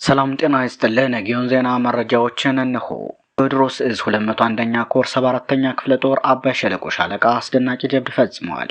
ሰላም ጤና ይስጥልን። ጊዮን ዜና መረጃዎችን እንሆ። ቴዎድሮስ እዝ 201ኛ ኮር 74ኛ ክፍለ ጦር አባይ ሸለቆ ሻለቃ አስደናቂ ጀብድ ፈጽመዋል።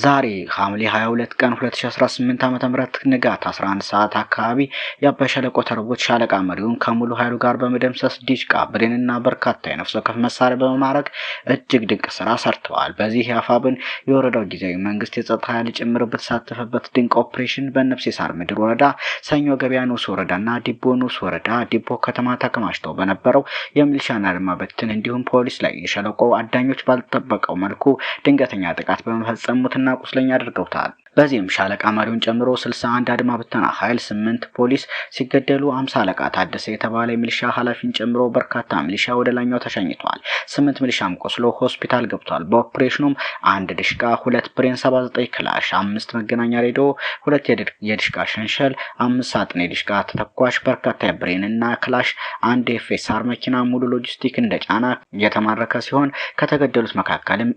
ዛሬ ሐምሌ 22 ቀን 2018 ዓ.ም ንጋት 11 ሰዓት አካባቢ የአባይ ሸለቆ ተርቦት ሻለቃ መሪውን ከሙሉ ኃይሉ ጋር በመደምሰስ ዲሽቃ ብሬንና በርካታ የነፍስ ወከፍ መሳሪያ በመማረክ እጅግ ድንቅ ስራ ሰርተዋል። በዚህ የአፋብን የወረዳው ጊዜያዊ መንግስት የጸጥታ ኃይል ጭምር በተሳተፈበት ድንቅ ኦፕሬሽን በነፍሴ ሳር ምድር ወረዳ ሰኞ ገበያ ንዑስ ወረዳና ዲቦ ንዑስ ወረዳ ዲቦ ከተማ ተከማችተው በነበረው የሚሊሻና አድማ በትን እንዲሁም ፖሊስ ላይ የሸለቆው አዳኞች ባልተጠበቀው መልኩ ድንገተኛ ጥቃት በመፈጸም ሙትና ቁስለኛ አድርገውታል። በዚህም ሻለቃ መሪውን ጨምሮ 61 አድማ ብተና ኃይል 8 ፖሊስ ሲገደሉ 50 አለቃ ታደሰ የተባለ ሚሊሻ ኃላፊን ጨምሮ በርካታ ሚሊሻ ወደ ላይኛው ተሸኝቷል። 8 ሚሊሻም ቆስሎ ሆስፒታል ገብቷል። በኦፕሬሽኑም 1 ድሽቃ፣ 2 ብሬን፣ 79 ክላሽ፣ 5 መገናኛ ሬዲዮ፣ 2 የድሽቃ ሸንሸል፣ 5 ሳጥን የድሽቃ ተተኳሽ፣ በርካታ የብሬንና ክላሽ፣ 1 ኤፍኤስአር መኪና ሙሉ ሎጂስቲክ እንደጫና የተማረከ ሲሆን ከተገደሉት መካከልም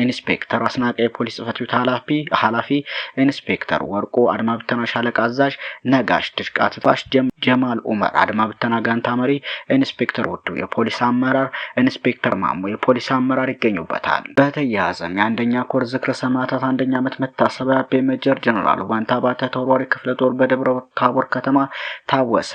ኢንስፔክተር አስናቀ የፖሊስ ጽሕፈት ቤት ኃላፊ፣ ኢንስፔክተር ወርቆ አድማ ብተና ሻለቃ አዛዥ፣ ነጋሽ ድሽቃ ተተኳሽ፣ ጀማል ኡመር አድማ ብተና ጋንታ መሪ፣ ኢንስፔክተር ወዱ የፖሊስ አመራር፣ ኢንስፔክተር ማሞ የፖሊስ አመራር ይገኙበታል። በተያያዘም የአንደኛ ኮር ዝክረ ሰማዕታት አንደኛ ዓመት መታሰቢያ በሜጀር ጀነራል ባንታ ባተ ተወርዋሪ ክፍለ ጦር በደብረ ታቦር ከተማ ታወሰ።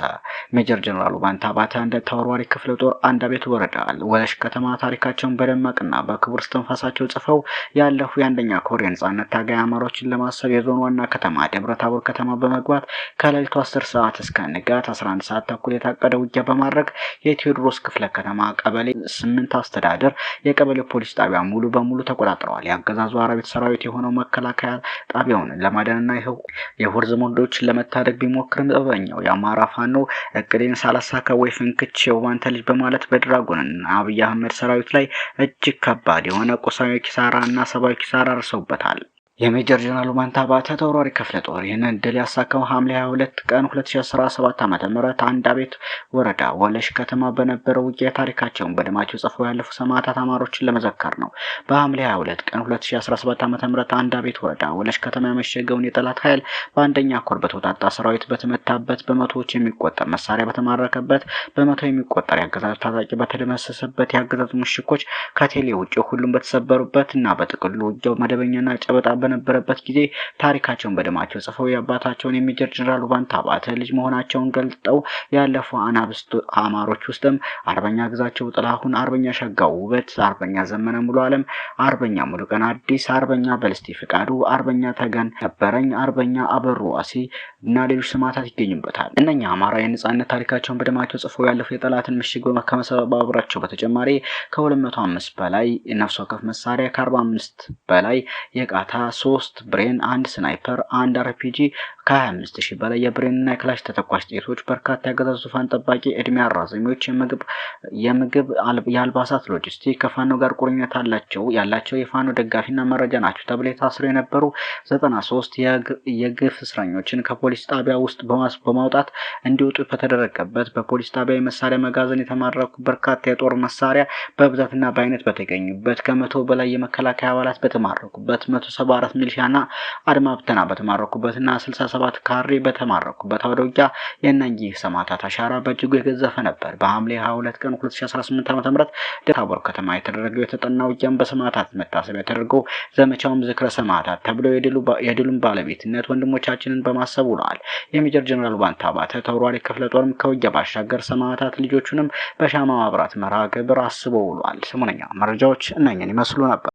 ሜጀር ጀነራል ባንታ ባተ እንደ ተወርዋሪ ክፍለ ጦር አንድ አቤት ወረዳ ወለሽ ከተማ ታሪካቸውን በደማቅና በክቡር እስትንፋሳቸው ጽፈው ያለፉ የአንደኛ ኮር የነጻነት ታጋይ አማሮችን ለማሰብ የዞን ዋና ከተማ ደብረ ታቦር ከተማ በመግባት ከሌሊቱ 10 ሰዓት እስከ ንጋት 11 ሰዓት ተኩል የታቀደ ውጊያ በማድረግ የቴዎድሮስ ክፍለ ከተማ ቀበሌ 8 አስተዳደር የቀበሌ ፖሊስ ጣቢያ ሙሉ በሙሉ ተቆጣጥረዋል። የአገዛዙ አራዊት ሰራዊት የሆነው መከላከያ ጣቢያውን ለማዳንና የሆርዝ ሞንዶችን ለመታደግ ቢሞክርም ጥበበኛው የአማራ ፋኖ እቅዴን ሳላሳካ ወይ ፍንክች የዋንተ ልጅ በማለት በድራጎንና አብይ አህመድ ሰራዊት ላይ እጅግ ከባድ የሆነ ቁሳዊ ኪሳራና ሰብአዊ ኪሳራ አርሰውበታል። የሜጀር ጀነራል ባንታ ባተ ተወርዋሪ ክፍለ ጦር ይህንን ድል ያሳካው ሐምሌ 22 ቀን 2017 ዓ.ም አንድ አቤት ወረዳ ወለሽ ከተማ በነበረው ውጊያ ታሪካቸውን በደማቸው ጽፈው ያለፉ ሰማዕታት አማሮችን ለመዘከር ነው። በሐምሌ 22 ቀን 2017 ዓ.ም አንድ አቤት ወረዳ ወለሽ ከተማ ያመሸገውን የጠላት ኃይል በአንደኛ ኮር በተወጣጣ ሰራዊት በተመታበት፣ በመቶዎች የሚቆጠር መሳሪያ በተማረከበት፣ በመቶ የሚቆጠር የአገዛዙ ታጣቂ በተደመሰሰበት፣ የአገዛዙ ምሽኮች ከቴሌ ውጭ ሁሉም በተሰበሩበት እና በጥቅሉ ውጊያው መደበኛና ጨበጣ በነበረበት ጊዜ ታሪካቸውን በደማቸው ጽፈው የአባታቸውን የሜጀር ጀነራል ባንታ ባተ ልጅ መሆናቸውን ገልጠው ያለፉ አናብስት አማሮች ውስጥም አርበኛ ግዛቸው ጥላሁን፣ አርበኛ ሸጋው ውበት፣ አርበኛ ዘመነ ሙሉ ዓለም፣ አርበኛ ሙሉቀን አዲስ፣ አርበኛ በልስቲ ፍቃዱ፣ አርበኛ ተገን ነበረኝ፣ አርበኛ አበሩ ዋሲ እና ሌሎች ሰማዕታት ይገኙበታል። እነኛ አማራ የነጻነት ታሪካቸውን በደማቸው ጽፈው ያለፉ የጠላትን ምሽግ በመከመሰባበራቸው በተጨማሪ ከ205 በላይ ነፍስ ወከፍ መሳሪያ፣ ከ45 በላይ የቃታ 3 ብሬን፣ 1 ስናይፐር፣ 1 አርፒጂ፣ ከ25000 በላይ የብሬንና የክላሽ ተተኳሽ ጥይቶች፣ በርካታ የአገዛዙ ዙፋን ጠባቂ እድሜ አራዛሚዎች፣ የምግብ የአልባሳት ሎጂስቲክ፣ ከፋኖ ጋር ቁርኝነት ያላቸው የፋኖ ደጋፊና መረጃ ናቸው ተብለው የታሰሩ የነበሩ 93 የግፍ እስረኞችን ከፖሊስ ጣቢያ ውስጥ በማውጣት እንዲወጡ በተደረገበት፣ በፖሊስ ጣቢያ የመሳሪያ መጋዘን የተማረኩ በርካታ የጦር መሳሪያ በብዛትና በአይነት በተገኙበት፣ ከ100 በላይ የመከላከያ አባላት በተማረኩበት፣ 174 ሚሊሻና አድማ ብተና በተማረኩበትና 67 ካሬ በተማረኩበት አውደ ውጊያ የእነኚህ ሰማዕታት አሻራ በእጅጉ የገዘፈ ነበር። በሐምሌ 22 ቀን 2018 ዓ.ም ታቦር ከተማ የተደረገው የተጠና ውጊያም በሰማዕታት መታሰቢያ ተደርገው ዘመቻውም ዝክረ ሰማዕታት ተብሎ የድሉን ባለቤትነት ወንድሞቻችንን በማሰብ ውለዋል። የሜጀር ጀነራል ባንታ ባተ ተወርዋሪ ክፍለ ጦርም ከውጊያ ባሻገር ሰማዕታት ልጆቹንም በሻማ ማብራት መርሃ ግብር አስበው ውለዋል። ሰሞነኛ መረጃዎች እነኝን ይመስሉ ነበር።